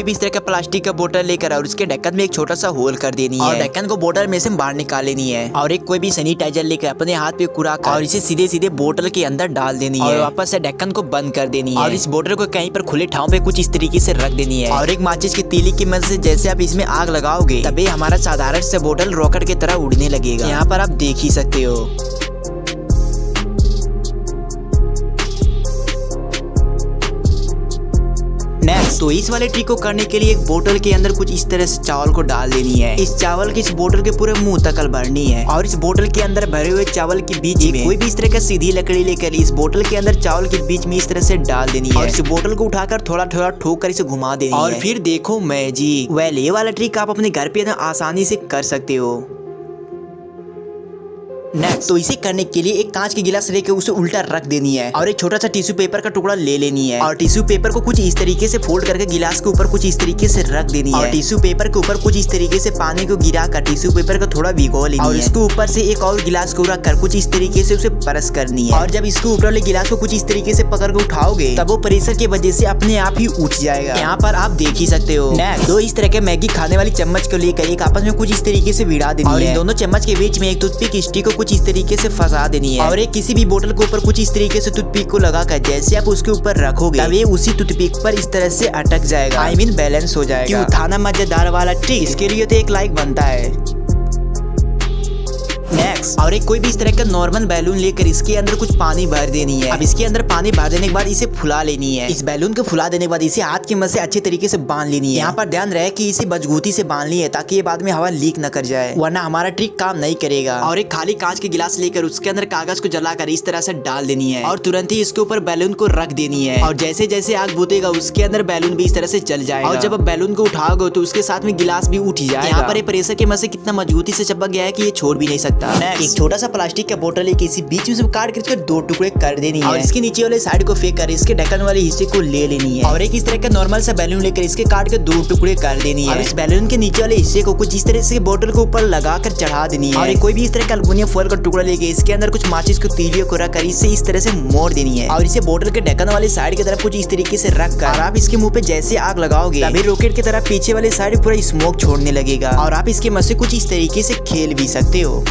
भी इस तरह का प्लास्टिक का बोतल लेकर और उसके ढक्कन में एक छोटा सा होल कर देनी है और ढक्कन को बोतल में से बाहर निकाल लेनी है और एक कोई भी सैनिटाइजर लेकर अपने हाथ पे कुरा कर और इसे सीधे सीधे बोतल के अंदर डाल देनी है और वापस से ढक्कन को बंद कर देनी है और इस बोतल को कहीं पर खुले ठाव पे कुछ इस तरीके से रख देनी है और एक माचिस की तीली की मदद से जैसे आप इसमें आग लगाओगे तभी हमारा साधारण से बोतल रॉकेट की तरह उड़ने लगेगा। यहाँ पर आप देख ही सकते हो। नेक्स्ट तो इस वाले ट्रिक को करने के लिए एक बोतल के अंदर कुछ इस तरह से चावल को डाल देनी है। इस चावल की इस बोतल के पूरे मुंह तक भरनी है और इस बोतल के अंदर भरे हुए चावल के बीच में कोई भी इस तरह का सीधी लकड़ी लेकर इस बोतल के अंदर चावल के बीच में इस तरह से डाल देनी है और इस बोतल को उठाकर थोड़ा थोड़ा ठोक कर इसे घुमा देनी है और फिर देखो मैजिक। वेल ये वाला ट्रिक आप अपने घर पे आसानी से कर सकते हो। नेक्स्ट तो इसे करने के लिए एक कांच की गिलास लेकर उसे उल्टा रख देनी है और एक छोटा सा टिश्यू पेपर का टुकड़ा ले लेनी है और टिश्यू पेपर को कुछ इस तरीके से फोल्ड करके गिलास के ऊपर कुछ इस तरीके से रख देनी है और टिश्यू पेपर के ऊपर कुछ इस तरीके से पानी को गिरा कर टिश्यू पेपर को थोड़ा भिगो लेनी है और इसके ऊपर से एक और गिलास को रख कर कुछ इस तरीके से उसे परस करनी है और जब इसके ऊपर वाले गिलास को कुछ इस तरीके से पकड़ के उठाओगे तब वो प्रेशर की वजह से अपने आप ही उठ जाएगा। यहाँ पर आप देख ही सकते हो। नेक्स्ट दो इस तरह के मैगी खाने वाली चम्मच को लेकर एक आपस में कुछ इस तरीके से भिड़ा देनी है और इन दोनों चम्मच के बीच में एक टूथपिक स्टिक को कुछ इस तरीके से फंसा देनी है और एक किसी भी बोतल के ऊपर कुछ इस तरीके से टूथपिक को लगाकर जैसे आप उसके ऊपर रखोगे तब ये उसी टूथपिक पर इस तरह से अटक जाएगा। आई मीन बैलेंस हो जाएगा। क्यों था ना मजेदार वाला ट्रिक? इसके लिए तो एक लाइक बनता है। नेक्स्ट और एक कोई भी इस तरह का नॉर्मल बैलून लेकर इसके अंदर कुछ पानी भर देनी है। अब इसके अंदर पानी भर देने के बाद इसे फुला लेनी है। इस बैलून को फुला देने के बाद इसे हाथ की मदद से अच्छे तरीके से बांध लेनी है। यहाँ पर ध्यान रहे कि इसे मजबूती से बांधनी है ताकि ये बाद में हवा लीक न कर जाए वरना हमारा ट्रिक काम नहीं करेगा। और एक खाली कांच के गिलास लेकर उसके अंदर कागज को जलाकर इस तरह से डाल देनी है और तुरंत ही इसके ऊपर बैलून को रख देनी है और जैसे जैसे आग बुतेगा उसके अंदर बैलून भी इस तरह से जल जाएगा और जब आप बैलून को उठाओगे तो उसके साथ में गिलास भी उठ जाएगा। यहाँ पर प्रेशर के मदद से कितना मजबूती से चिपक गया है कि ये छोड़ भी नहीं सकता। एक छोटा सा प्लास्टिक का बोतल लेके इसी बीच में से काट कर इसके दो टुकड़े कर देनी है और इसके नीचे वाले साइड को फेंक कर इसके ढक्कन वाले हिस्से को ले लेनी है और एक इस तरह का नॉर्मल सा बैलून लेकर इसके काट के दो टुकड़े कर देनी है और इस बैलून के नीचे वाले हिस्से को कुछ इस तरह से बोतल के ऊपर लगा कर चढ़ा देनी है और कोई भी इस तरह का एल्युमिनियम फॉइल का टुकड़ा लेके इसके अंदर कुछ माचिस को तीलियों को रखकर इसे इस तरह से मोड़ देनी है और इसे बोतल के ढक्कन वाले साइड की तरफ कुछ इस तरीके से रख कर आप इसके मुंह पे जैसे आग लगाओगे तभी रॉकेट की तरह पीछे वाले साइड पूरा स्मोक छोड़ने लगेगा और आप इसके मदद से कुछ इस तरीके से खेल भी सकते हो।